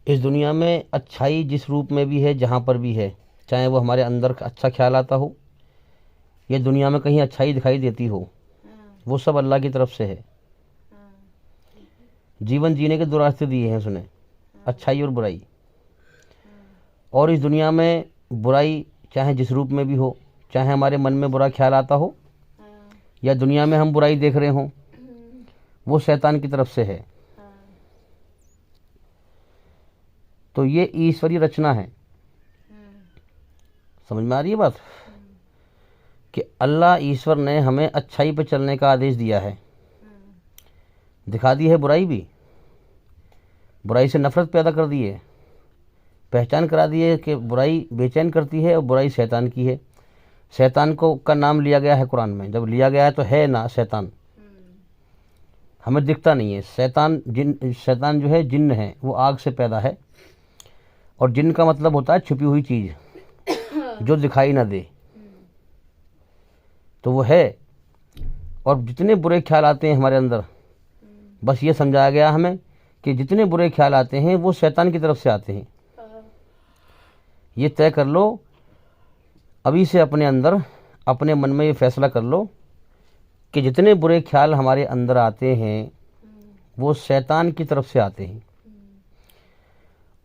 इस दुनिया में अच्छाई जिस रूप में भी है, जहाँ पर भी है, चाहे वो हमारे अंदर अच्छा ख्याल आता हो या दुनिया में कहीं अच्छाई दिखाई देती हो, वो सब अल्लाह की तरफ से है। जीवन जीने के दो रास्ते दिए हैं उसने, अच्छाई और बुराई। और इस दुनिया में बुराई चाहे जिस रूप में भी हो, चाहे हमारे मन में बुरा ख्याल आता हो या दुनिया में हम बुराई देख रहे हों, वो शैतान की तरफ से है। तो ये ईश्वरीय रचना है। समझ में आ रही है बात कि अल्लाह ईश्वर ने हमें अच्छाई पे चलने का आदेश दिया है, दिखा दी है बुराई भी, बुराई से नफरत पैदा कर दी है, पहचान करा दी है कि बुराई बेचैन करती है और बुराई शैतान की है। शैतान को का नाम लिया गया है कुरान में, जब लिया गया है तो है ना शैतान, हमें दिखता नहीं है। शैतान जो है जिन्न है, वो आग से पैदा है, और जिन्न का मतलब होता है छुपी हुई चीज़ जो दिखाई ना दे, तो वो है। और जितने बुरे ख्याल आते हैं हमारे अंदर, बस ये समझाया गया हमें कि जितने बुरे ख्याल आते हैं वो शैतान की तरफ से आते हैं। ये तय कर लो अभी से, अपने अंदर अपने मन में ये फैसला कर लो कि जितने बुरे ख्याल हमारे अंदर आते हैं वो शैतान की तरफ से आते हैं,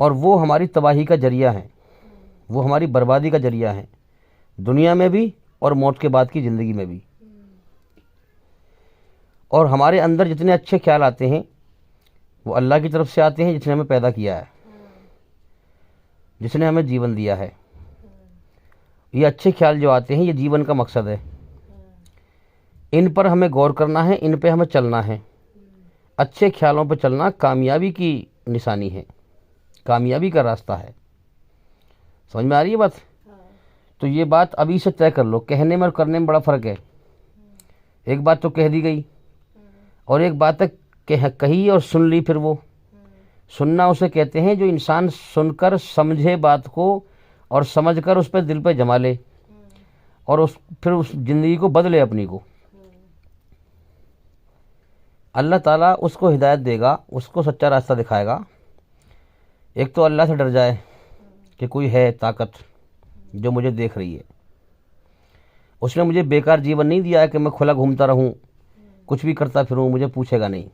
और वो हमारी तबाही का जरिया है, वो हमारी बर्बादी का जरिया है, दुनिया में भी और मौत के बाद की ज़िंदगी में भी। और हमारे अंदर जितने अच्छे ख्याल आते हैं वो अल्लाह की तरफ से आते हैं, जिसने हमें पैदा किया है, जिसने हमें जीवन दिया है। ये अच्छे ख्याल जो आते हैं ये जीवन का मकसद है, इन पर हमें गौर करना है, इन पे हमें चलना है। अच्छे ख्यालों पर चलना कामयाबी की निशानी है, कामयाबी का रास्ता है। समझ में आ रही है बात? तो ये बात अभी से तय कर लो, कहने में और करने में बड़ा फ़र्क है। एक बात तो कह दी गई, और एक बात कही और सुन ली। फिर वो सुनना उसे कहते हैं जो इंसान सुनकर समझे बात को और समझकर उस पर दिल पे जमा ले, और फिर उस ज़िंदगी को बदले अपनी को। अल्लाह ताला उसको हिदायत देगा, उसको सच्चा रास्ता दिखाएगा। एक तो अल्लाह से डर जाए कि कोई है ताकत जो मुझे देख रही है, उसने मुझे बेकार जीवन नहीं दिया है कि मैं खुला घूमता रहूं, कुछ भी करता फिरूं, मुझे पूछेगा नहीं।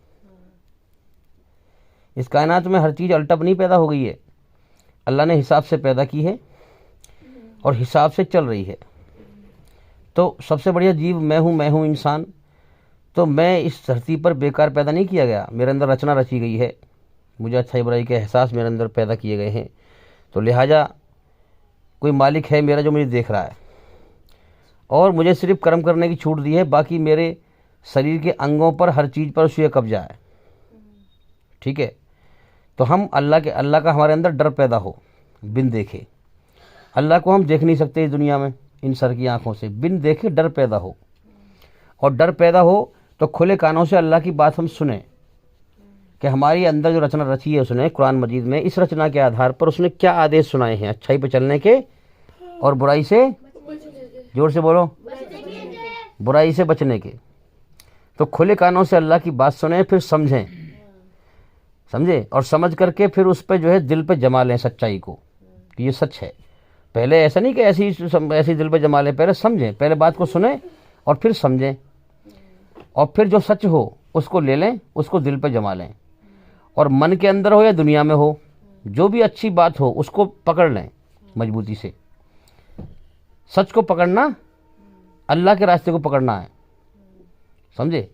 इस कायनात में हर चीज़ अल्टप नहीं पैदा हो गई है, अल्लाह ने हिसाब से पैदा की है और हिसाब से चल रही है। तो सबसे बढ़िया जीव मैं हूँ इंसान। तो मैं इस धरती पर बेकार पैदा नहीं किया गया, मेरे अंदर रचना रची गई है, मुझे अच्छाई बुराई के एहसास मेरे अंदर पैदा किए गए हैं। तो लिहाजा कोई मालिक है मेरा जो मुझे देख रहा है, और मुझे सिर्फ कर्म करने की छूट दी है, बाकी मेरे शरीर के अंगों पर हर चीज़ पर उसका कब्जा है। ठीक है? तो हम अल्लाह का हमारे अंदर डर पैदा हो, बिन देखे। अल्लाह को हम देख नहीं सकते इस दुनिया में इन सर की आंखों से, बिन देखे डर पैदा हो। और डर पैदा हो तो खुले कानों से अल्लाह की बात हम सुने कि हमारी अंदर जो रचना रची है उसने कुरान मजीद में, इस रचना के आधार पर उसने क्या आदेश सुनाए हैं अच्छाई पे चलने के और बुराई से, जोर से बोलो, बुराई से बचने के। तो खुले कानों से अल्लाह की बात सुने, फिर समझे और समझ करके फिर उस पर जो है दिल पे जमा लें सच्चाई को कि ये सच है। पहले ऐसा नहीं कि ऐसी दिल पे जमा लें, पहले समझें, पहले बात को सुने और फिर समझें, और फिर जो सच हो उसको ले लें, उसको दिल पे जमा लें। और मन के अंदर हो या दुनिया में हो, जो भी अच्छी बात हो उसको पकड़ लें मजबूती से। सच को पकड़ना, अल्लाह के रास्ते को पकड़ना है, समझे।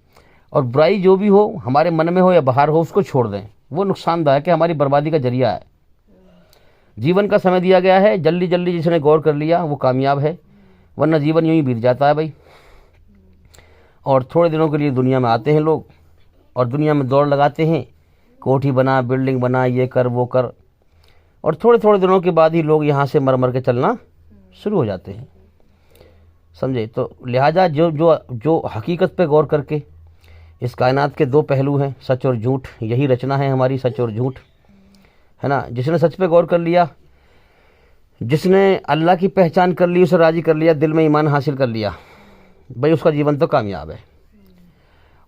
और बुराई जो भी हो हमारे मन में हो या बाहर हो उसको छोड़ दें, वो नुकसानदायक है, हमारी बर्बादी का जरिया है। जीवन का समय दिया गया है, जल्दी जल्दी जिसने गौर कर लिया वो कामयाब है, वरना जीवन यूं ही बीत जाता है भाई। और थोड़े दिनों के लिए दुनिया में आते हैं लोग और दुनिया में दौड़ लगाते हैं, कोठी बना, बिल्डिंग बना, ये कर वो कर, और थोड़े थोड़े दिनों के बाद ही लोग यहाँ से मर मर के चलना शुरू हो जाते हैं, समझे। तो लिहाजा जो हकीकत पे गौर करके, इस कायनात के दो पहलू हैं, सच और झूठ, यही रचना है हमारी, सच और झूठ, है ना। जिसने सच पे गौर कर लिया, जिसने अल्लाह की पहचान कर ली, उसे राज़ी कर लिया, दिल में ईमान हासिल कर लिया, भाई उसका जीवन तो कामयाब है।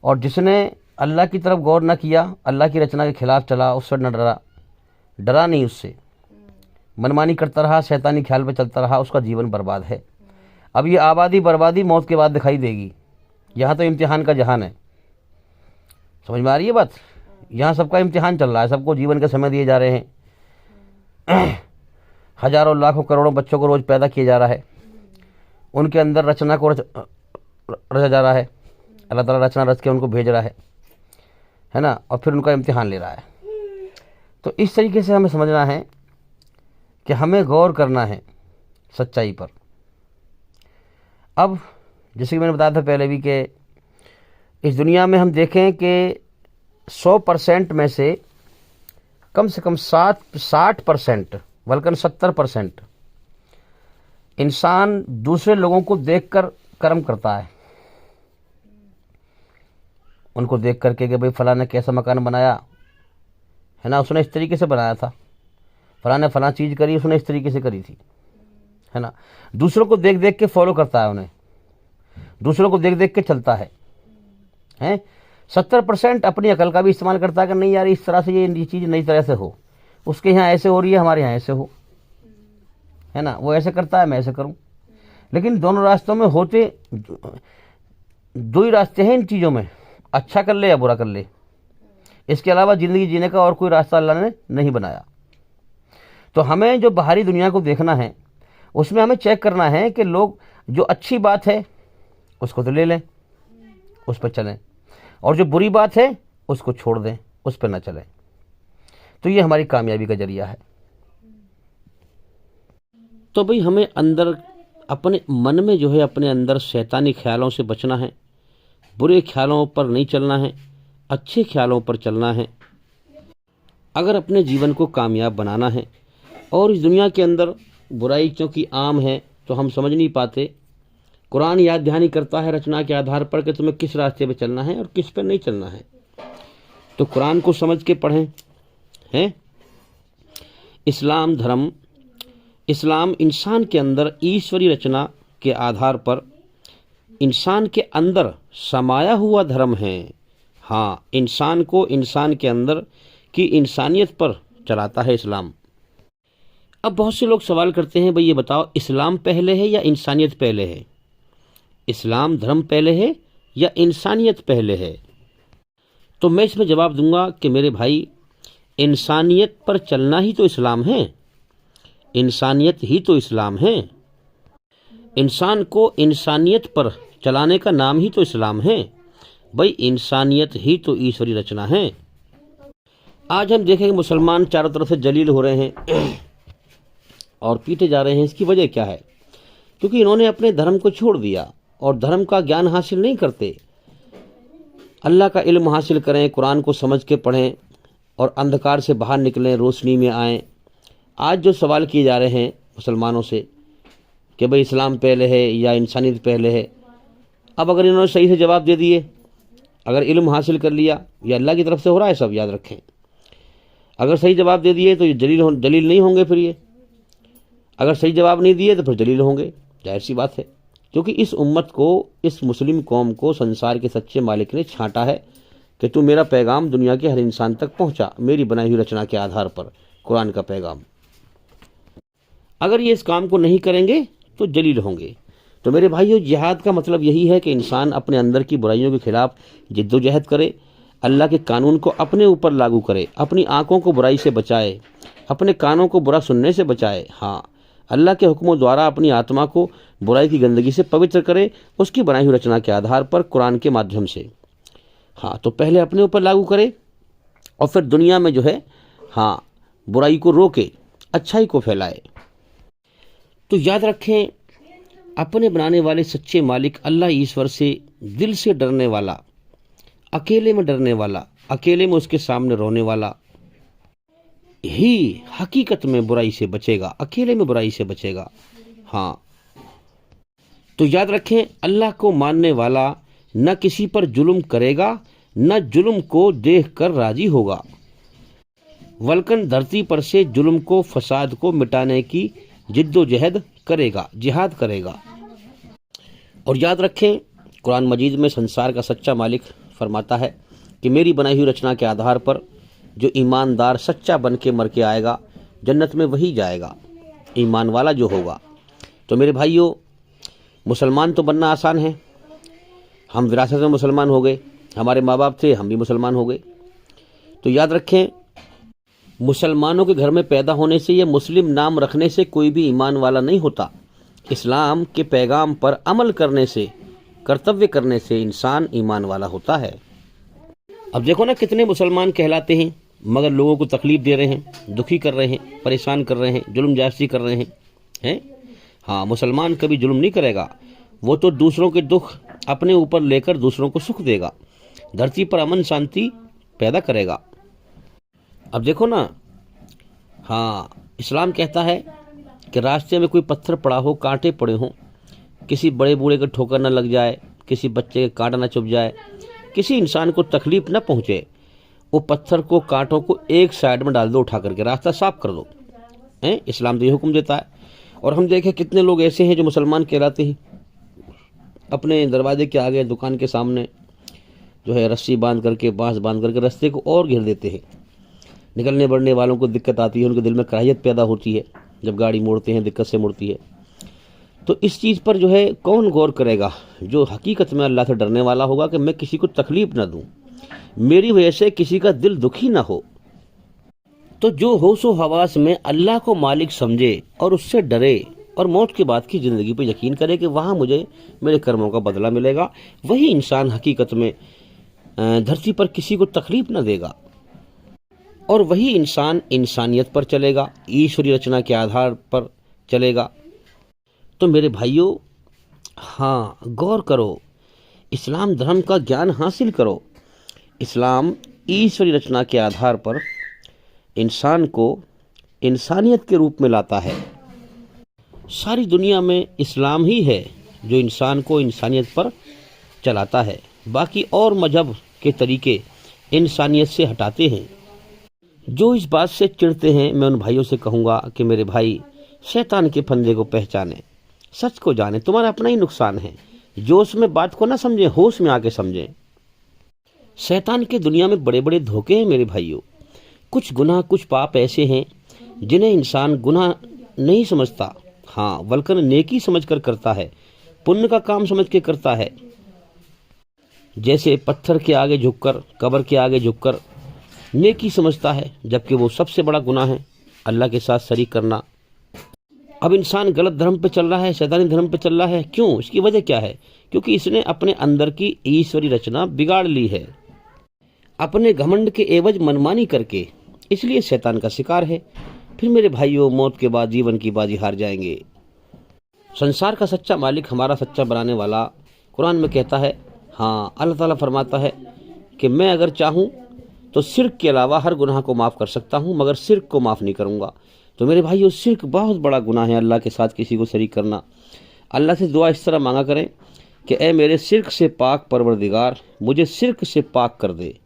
और जिसने अल्लाह की तरफ गौर न किया, अल्लाह की रचना के खिलाफ चला, उससे न डरा, डरा नहीं उससे, मनमानी करता रहा, शैतानी ख्याल पे चलता रहा, उसका जीवन बर्बाद है। अब ये आबादी बर्बादी मौत के बाद दिखाई देगी। यहाँ तो इम्तिहान का जहान है, समझ में आ रही है बात। यहाँ सबका इम्तिहान चल रहा है, सबको जीवन के समय दिए जा रहे हैं। हजारों लाखों करोड़ों बच्चों को रोज पैदा किया जा रहा है, उनके अंदर रचना को रचा जा रहा है। अल्लाह ताला रचना रच के उनको भेज रहा है ना, और फिर उनका इम्तिहान ले रहा है। तो इस तरीके से हमें समझना है कि हमें गौर करना है सच्चाई पर। अब जैसे कि मैंने बताया था पहले भी कि इस दुनिया में हम देखें कि 100% में से कम 60% बल्कि 70% इंसान दूसरे लोगों को देखकर कर्म करता है। उनको देख करके कि भाई फलां ने कैसा मकान बनाया है ना, उसने इस तरीके से बनाया था, फलां ने फलां चीज़ करी, उसने इस तरीके से करी थी, है ना। दूसरों को देख देख के फॉलो करता है, उन्हें दूसरों को देख देख के चलता है। 70% अपनी अकल का भी इस्तेमाल करता है कि नहीं यार इस तरह से ये चीज़ नई तरह से हो, उसके यहाँ ऐसे हो रही है, हमारे यहाँ ऐसे हो, है ना। वो ऐसे करता है, मैं ऐसे करूँ। लेकिन दोनों रास्तों में होते दो ही रास्ते हैं इन चीज़ों में, अच्छा कर ले या बुरा कर ले। इसके अलावा ज़िंदगी जीने का और कोई रास्ता अल्लाह ने नहीं बनाया। तो हमें जो बाहरी दुनिया को देखना है, उसमें हमें चेक करना है कि लोग जो अच्छी बात है उसको तो ले लें, उस पर चलें, और जो बुरी बात है उसको छोड़ दें, उस पर ना चलें। तो ये हमारी कामयाबी का जरिया है। तो भाई हमें अंदर अपने मन में जो है अपने अंदर शैतानी ख्यालों से बचना है, बुरे ख्यालों पर नहीं चलना है, अच्छे ख्यालों पर चलना है। अगर अपने जीवन को कामयाब बनाना है, और इस दुनिया के अंदर बुराई क्योंकि आम है तो हम समझ नहीं पाते, कुरान याद दहानी करता है रचना के आधार पर कि तुम्हें किस रास्ते पे चलना है और किस पे नहीं चलना है। तो कुरान को समझ के पढ़ें। हैं इस्लाम धर्म, इस्लाम इंसान के अंदर ईश्वरी रचना के आधार पर इंसान के अंदर समाया हुआ धर्म है। हाँ, इंसान को इंसान के अंदर की इंसानियत पर चलाता है इस्लाम। अब बहुत से लोग सवाल करते हैं, भाई ये बताओ इस्लाम पहले है या इंसानियत पहले है? इस्लाम धर्म पहले है या इंसानियत पहले है? तो मैं इसमें जवाब दूंगा कि मेरे भाई, इंसानियत पर चलना ही तो इस्लाम है, इंसानियत ही तो इस्लाम है। इंसान को इंसानियत पर चलाने का नाम ही तो इस्लाम है। भाई इंसानियत ही तो ईश्वरी रचना है। आज हम देखेंगे मुसलमान चारों तरफ से जलील हो रहे हैं और पीटे जा रहे हैं। इसकी वजह क्या है? क्योंकि इन्होंने अपने धर्म को छोड़ दिया और धर्म का ज्ञान हासिल नहीं करते। अल्लाह का इल्म हासिल करें, कुरान को समझ के पढ़ें और अंधकार से बाहर निकलें, रोशनी में आएँ। आज जो सवाल किए जा रहे हैं मुसलमानों से कि भाई इस्लाम पहले है या इंसानियत पहले है, अब अगर इन्होंने सही से जवाब दे दिए, अगर इल्म हासिल कर लिया, ये अल्लाह की तरफ से हो रहा है, सब याद रखें। अगर सही जवाब दे दिए तो ये जलील नहीं होंगे फिर ये, अगर सही जवाब नहीं दिए तो फिर जलील होंगे, जाहिर सी बात है। क्योंकि इस उम्मत को, इस मुस्लिम कौम को संसार के सच्चे मालिक ने छांटा है कि तू मेरा पैगाम दुनिया के हर इंसान तक पहुंचा, मेरी बनाई हुई रचना के आधार पर, कुरान का पैगाम। अगर ये इस काम को नहीं करेंगे तो जलील होंगे। तो मेरे भाइयों, जिहाद का मतलब यही है कि इंसान अपने अंदर की बुराइयों के खिलाफ जिद्दोजहद करे, अल्लाह के कानून को अपने ऊपर लागू करे, अपनी आंखों को बुराई से बचाए, अपने कानों को बुरा सुनने से बचाए। हाँ, अल्लाह के हुक्मों द्वारा अपनी आत्मा को बुराई की गंदगी से पवित्र करे, उसकी बनाई हुई रचना के आधार पर, कुरान के माध्यम से। हाँ, तो पहले अपने ऊपर लागू करे और फिर दुनिया में जो है, हाँ, बुराई को रोके, अच्छाई को फैलाए। तो याद रखें, अपने बनाने वाले सच्चे मालिक अल्लाह ईश्वर से दिल से डरने वाला, अकेले में डरने वाला, अकेले में उसके सामने रोने वाला ही हकीकत में बुराई से बचेगा, अकेले में बुराई से बचेगा। हाँ, तो याद रखें, अल्लाह को मानने वाला न किसी पर जुल्म करेगा, न जुल्म को देखकर राजी होगा, बल्कि धरती पर से जुल्म को, फसाद को मिटाने की जिद्दोजहद करेगा, जिहाद करेगा। और याद रखें, कुरान मजीद में संसार का सच्चा मालिक फरमाता है कि मेरी बनाई हुई रचना के आधार पर जो ईमानदार सच्चा बन के मर के आएगा जन्नत में वही जाएगा, ईमान वाला जो होगा। तो मेरे भाइयों, मुसलमान तो बनना आसान है, हम विरासत में मुसलमान हो गए, हमारे माँ बाप थे, हम भी मुसलमान हो गए। तो याद रखें, मुसलमानों के घर में पैदा होने से या मुस्लिम नाम रखने से कोई भी ईमान वाला नहीं होता। इस्लाम के पैगाम पर अमल करने से, कर्तव्य करने से इंसान ईमान वाला होता है। अब देखो ना, कितने मुसलमान कहलाते हैं मगर लोगों को तकलीफ दे रहे हैं, दुखी कर रहे हैं, परेशान कर रहे हैं, जुल्म जास्ती कर रहे हैं। हाँ, मुसलमान कभी जुल्म नहीं करेगा, वो तो दूसरों के दुख अपने ऊपर लेकर दूसरों को सुख देगा, धरती पर अमन शांति पैदा करेगा। अब देखो ना, हाँ, इस्लाम कहता है कि रास्ते में कोई पत्थर पड़ा हो, कांटे पड़े हों, किसी बड़े बूढ़े को ठोकर न लग जाए, किसी बच्चे का कांटा न चुभ जाए, किसी इंसान को तकलीफ न पहुंचे, वो पत्थर को, कांटों को एक साइड में डाल दो, उठा करके रास्ता साफ कर दो। इस्लाम तो ये हुक्म देता है। और हम देखें कितने लोग ऐसे हैं जो मुसलमान कहलाते हैं, अपने दरवाजे के आगे, दुकान के सामने जो है रस्सी बांध करके, बांस बांध करके रास्ते को और घेर देते हैं। निकलने बढ़ने वालों को दिक्कत आती है, उनके दिल में कराहियत पैदा होती है, जब गाड़ी मोड़ते हैं दिक्कत से मुड़ती है। तो इस चीज़ पर जो है कौन गौर करेगा? जो हकीकत में अल्लाह से डरने वाला होगा कि मैं किसी को तकलीफ ना दूं, मेरी वजह से किसी का दिल दुखी ना हो। तो जो होशो हवास में अल्लाह को मालिक समझे और उससे डरे और मौत के बाद की ज़िंदगी पर यकीन करे कि वहाँ मुझे मेरे कर्मों का बदला मिलेगा, वही इंसान हकीकत में धरती पर किसी को तकलीफ न देगा, और वही इंसान इंसानियत पर चलेगा, ईश्वरी रचना के आधार पर चलेगा। तो मेरे भाइयों, हाँ, गौर करो, इस्लाम धर्म का ज्ञान हासिल करो। इस्लाम ईश्वरी रचना के आधार पर इंसान को इंसानियत के रूप में लाता है। सारी दुनिया में इस्लाम ही है जो इंसान को इंसानियत पर चलाता है। बाकी और मजहब के तरीके इंसानियत से हटाते हैं। जो इस बात से चिढ़ते हैं, मैं उन भाइयों से कहूँगा कि मेरे भाई, शैतान के फंदे को पहचाने, सच को जाने, तुम्हारा अपना ही नुकसान है। जोश में बात को ना समझें, होश में आके समझें। शैतान के दुनिया में बड़े बड़े धोखे हैं मेरे भाइयों। कुछ गुनाह, कुछ पाप ऐसे हैं जिन्हें इंसान गुनाह नहीं समझता, हाँ, बल्कि नेकी समझकर करता है, पुण्य का काम समझ के करता है। जैसे पत्थर के आगे झुककर, कब्र के आगे झुककर नेकी समझता है, जबकि वो सबसे बड़ा गुनाह है, अल्लाह के साथ शरीक करना। अब इंसान गलत धर्म पे चल रहा है, शैतानी धर्म पे चल रहा है। क्यों? इसकी वजह क्या है? क्योंकि इसने अपने अंदर की ईश्वरी रचना बिगाड़ ली है, अपने घमंड के एवज मनमानी करके, इसलिए शैतान का शिकार है। फिर मेरे भाइयों, मौत के बाद जीवन की बाजी हार जाएंगे। संसार का सच्चा मालिक, हमारा सच्चा बनाने वाला, कुरान में कहता है, हाँ, अल्लाह ताला फरमाता है कि मैं अगर चाहूँ तो शिर्क के अलावा हर गुनाह को माफ़ कर सकता हूँ, मगर शिर्क को माफ़ नहीं करूँगा। तो मेरे भाइयों, शिर्क बहुत बड़ा गुनाह है, अल्लाह के साथ किसी को शरीक करना। अल्लाह से दुआ इस तरह मांगा करें कि ए मेरे शिर्क से पाक परवरदिगार, मुझे शिर्क से पाक कर दे,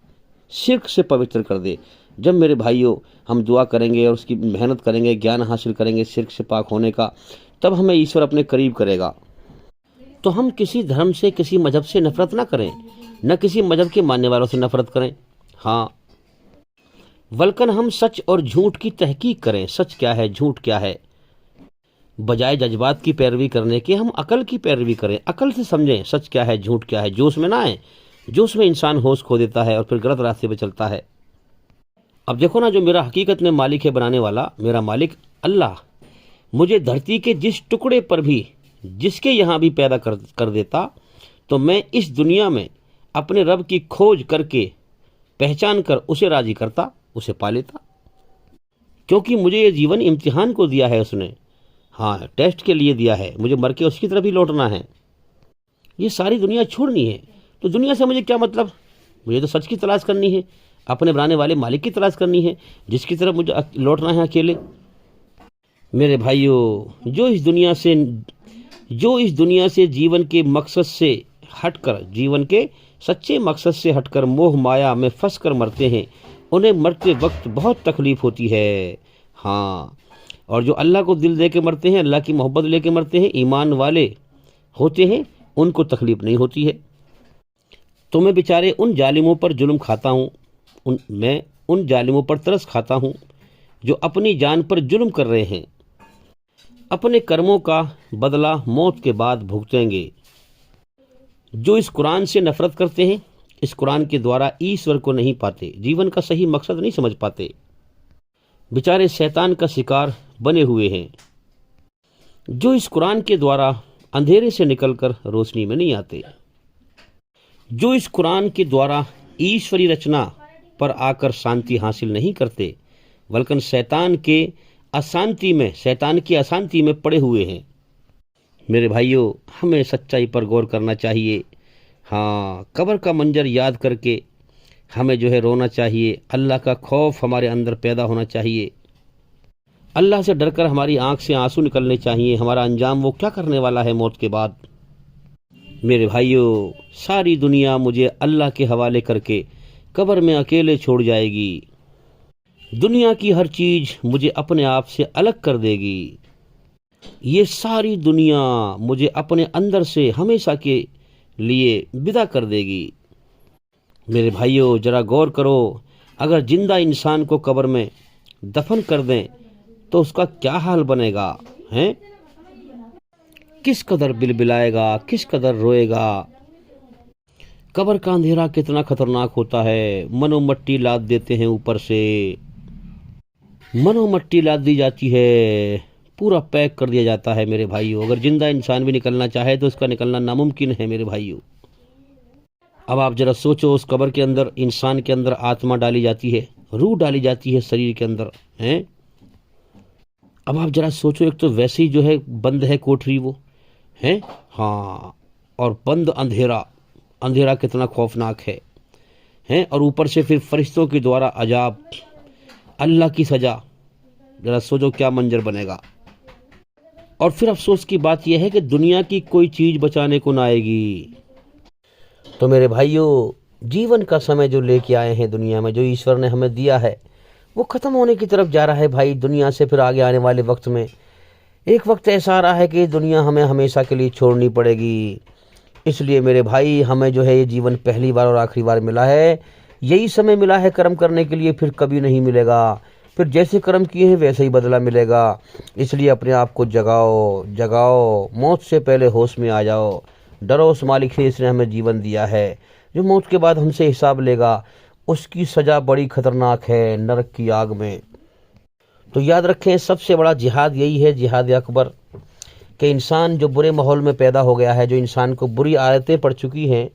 शिर्क से पवित्र कर दे। जब मेरे भाइयों हम दुआ करेंगे और उसकी मेहनत करेंगे, ज्ञान हासिल करेंगे शिर्क से पाक होने का, तब हमें ईश्वर अपने करीब करेगा। तो हम किसी धर्म से, किसी मजहब से नफरत ना करें, न किसी मजहब के मानने वालों से नफरत करें, हाँ, बल्कि हम सच और झूठ की तहकीक करें। सच क्या है, झूठ क्या है। बजाय जज्बात की पैरवी करने के हम अकल की पैरवी करें, अकल से समझें सच क्या है, झूठ क्या है। जोश में ना आए, जोश में इंसान होश खो देता है और फिर गलत रास्ते पे चलता है। अब देखो ना, जो मेरा हकीकत में मालिक है, बनाने वाला, मेरा मालिक अल्लाह, मुझे धरती के जिस टुकड़े पर भी, जिसके यहाँ भी पैदा कर देता, तो मैं इस दुनिया में अपने रब की खोज करके, पहचान कर उसे राजी करता, उसे पा लेता। क्योंकि मुझे ये जीवन इम्तिहान को दिया है उसने, हाँ, टेस्ट के लिए दिया है, मुझे मर के उसकी तरफ ही लौटना है। ये सारी दुनिया छोड़नी है, तो दुनिया से मुझे क्या मतलब? मुझे तो सच की तलाश करनी है, अपने बनाने वाले मालिक की तलाश करनी है, जिसकी तरफ मुझे लौटना है अकेले। मेरे भाइयों, जो इस दुनिया से जीवन के मकसद से हटकर, जीवन के सच्चे मकसद से हटकर मोह माया में फंस कर मरते हैं, उन्हें मरते वक्त बहुत तकलीफ होती है, हाँ। और जो अल्लाह को दिल दे के मरते हैं, अल्लाह की मोहब्बत लेके मरते हैं, ईमान वाले होते हैं, उनको तकलीफ नहीं होती है। तो मैं बेचारे उन जालिमों पर जुल्म खाता हूँ, मैं उन जालिमों पर तरस खाता हूँ जो अपनी जान पर जुल्म कर रहे हैं। अपने कर्मों का बदला मौत के बाद भुगतेंगे। जो इस कुरान से नफरत करते हैं, इस कुरान के द्वारा ईश्वर को नहीं पाते, जीवन का सही मकसद नहीं समझ पाते, बेचारे शैतान का शिकार बने हुए हैं। जो इस कुरान के द्वारा अंधेरे से निकलकर रोशनी में नहीं आते, जो इस कुरान के द्वारा ईश्वरी रचना पर आकर शांति हासिल नहीं करते, बल्कि शैतान की अशांति में पड़े हुए हैं। मेरे भाइयों, हमें सच्चाई पर गौर करना चाहिए। हाँ, कब्र का मंजर याद करके हमें रोना चाहिए। अल्लाह का खौफ हमारे अंदर पैदा होना चाहिए। अल्लाह से डरकर हमारी आंख से आंसू निकलने चाहिए। हमारा अंजाम वो क्या करने वाला है मौत के बाद। मेरे भाइयों, सारी दुनिया मुझे अल्लाह के हवाले करके कब्र में अकेले छोड़ जाएगी। दुनिया की हर चीज मुझे अपने आप से अलग कर देगी। ये सारी दुनिया मुझे अपने अंदर से हमेशा के लिए विदा कर देगी। मेरे भाइयों, जरा गौर करो, अगर जिंदा इंसान को कब्र में दफन कर दें तो उसका क्या हाल बनेगा हैं? किस कदर बिलबिलाएगा, किस कदर रोएगा। कब्र का अंधेरा कितना खतरनाक होता है। मनो मट्टी लाद देते हैं, ऊपर से मनो मट्टी लाद दी जाती है, पूरा पैक कर दिया जाता है। मेरे भाइयों, अगर जिंदा इंसान भी निकलना चाहे तो उसका निकलना नामुमकिन है। मेरे भाइयों, अब आप जरा सोचो, उस कब्र के अंदर इंसान के अंदर आत्मा डाली जाती है, रूह डाली जाती है शरीर के अंदर हैं। अब आप जरा सोचो, एक तो वैसे ही बंद है कोठरी वो हैं, हाँ, और बंद अंधेरा कितना खौफनाक है हैं। और ऊपर से फिर फरिश्तों के द्वारा अजाब, अल्लाह की सजा। जरा सोचो क्या मंजर बनेगा। और फिर अफसोस की बात यह है कि दुनिया की कोई चीज बचाने को ना आएगी। तो मेरे भाइयों, जीवन का समय जो लेके आए हैं दुनिया में, जो ईश्वर ने हमें दिया है, वो खत्म होने की तरफ जा रहा है भाई। दुनिया से फिर आगे आने वाले वक्त में एक वक्त ऐसा आ रहा है कि दुनिया हमें हमेशा के लिए छोड़नी पड़ेगी। इसलिए मेरे भाई, हमें ये जीवन पहली बार और आखिरी बार मिला है। यही समय मिला है कर्म करने के लिए, फिर कभी नहीं मिलेगा। फिर जैसे कर्म किए हैं वैसे ही बदला मिलेगा। इसलिए अपने आप को जगाओ, मौत से पहले होश में आ जाओ। डरो उस मालिक से, इसने हमें जीवन दिया है, जो मौत के बाद हमसे हिसाब लेगा। उसकी सजा बड़ी खतरनाक है, नरक की आग में। तो याद रखें, सबसे बड़ा जिहाद यही है, जिहाद अकबर, कि इंसान जो बुरे माहौल में पैदा हो गया है, जो इंसान को बुरी आदतें पड़ चुकी हैं,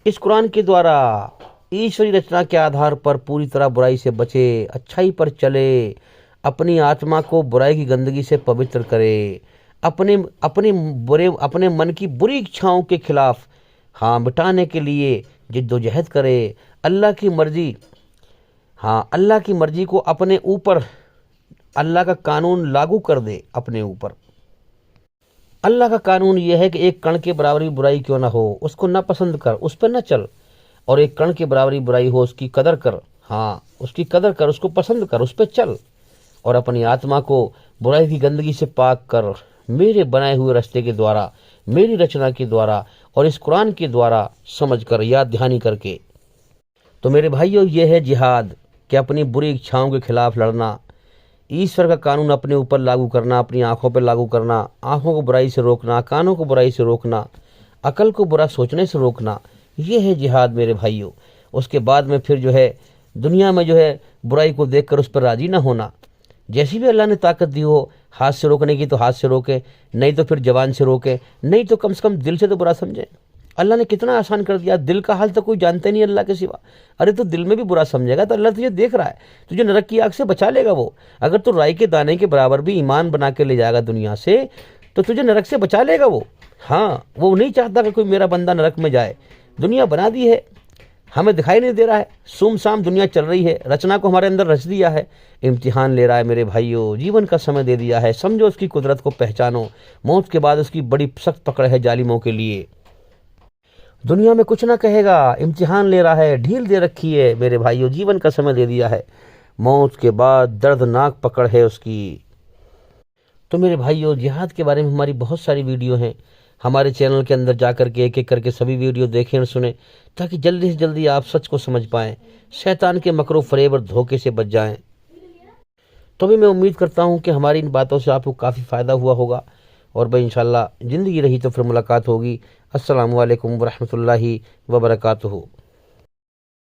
इस कुरान के द्वारा ईश्वरी रचना के आधार पर पूरी तरह बुराई से बचे, अच्छाई पर चले, अपनी आत्मा को बुराई की गंदगी से पवित्र करे, अपने मन की बुरी इच्छाओं के खिलाफ मिटाने के लिए जिद्दोजहद करे। अल्लाह की मर्जी को अपने ऊपर, अल्लाह का कानून लागू कर दे अपने ऊपर। अल्लाह का कानून यह है कि एक कण के बराबरी बुराई क्यों ना हो, उसको ना पसंद कर, उस पर ना चल, और एक कण के बराबरी बुराई हो उसकी कदर कर। उसकी कदर कर, उसको पसंद कर, उस पर चल, और अपनी आत्मा को बुराई की गंदगी से पाक कर, मेरे बनाए हुए रास्ते के द्वारा, मेरी रचना के द्वारा और इस कुरान के द्वारा समझ कर, याद ध्यानी करके। तो मेरे भाइयों, ये है जिहाद, कि अपनी बुरी इच्छाओं के खिलाफ लड़ना, ईश्वर का कानून अपने ऊपर लागू करना, अपनी आंखों पर लागू करना, आंखों को बुराई से रोकना, कानों को बुराई से रोकना, अकल को बुरा सोचने से रोकना। ये है जिहाद मेरे भाइयों। उसके बाद में फिर दुनिया में बुराई को देखकर उस पर राजी ना होना। जैसी भी अल्लाह ने ताकत दी हो हाथ से रोकने की तो हाथ से रोके, नहीं तो फिर जबान से रोके, नहीं तो कम से कम दिल से तो बुरा समझे। अल्लाह ने कितना आसान कर दिया। दिल का हाल तो कोई जानते नहीं अल्लाह के सिवा। अरे तो दिल में भी बुरा समझेगा तो अल्लाह तुझे देख रहा है, तुझे नरक की आग से बचा लेगा वो। अगर तू राई के दाने के बराबर भी ईमान बना के ले जाएगा दुनिया से, तो तुझे नरक से बचा लेगा वो। वो नहीं चाहता कि कोई मेरा बंदा नरक में जाए। दुनिया बना दी है, हमें दिखाई नहीं दे रहा है, सुमसाम दुनिया चल रही है, रचना को हमारे अंदर रच दिया है, इम्तिहान ले रहा है मेरे भाइयों, जीवन का समय दे दिया है। समझो उसकी कुदरत को, पहचानो। मौत के बाद उसकी बड़ी सख्त पकड़ है जालिमों के लिए। दुनिया में कुछ ना कहेगा, इम्तिहान ले रहा है, ढील दे रखी है मेरे भाइयों, जीवन का समय दे दिया है। मौत के बाद दर्दनाक पकड़ है उसकी। तो मेरे भाइयों, जिहाद के बारे में हमारी बहुत सारी वीडियो हैं, हमारे चैनल के अंदर जा कर के एक एक करके सभी वीडियो देखें और सुने, ताकि जल्दी से जल्दी आप सच को समझ पाएँ, शैतान के मकरो फरेब और धोखे से बच जाएं। तो भी मैं उम्मीद करता हूँ कि हमारी इन बातों से आपको काफ़ी फ़ायदा हुआ होगा। और भाई इंशाल्लाह ज़िंदगी रही तो फिर मुलाकात होगी। अस्सलामु अलैकुम वरहमतुल्लाहि वबरकातुहू।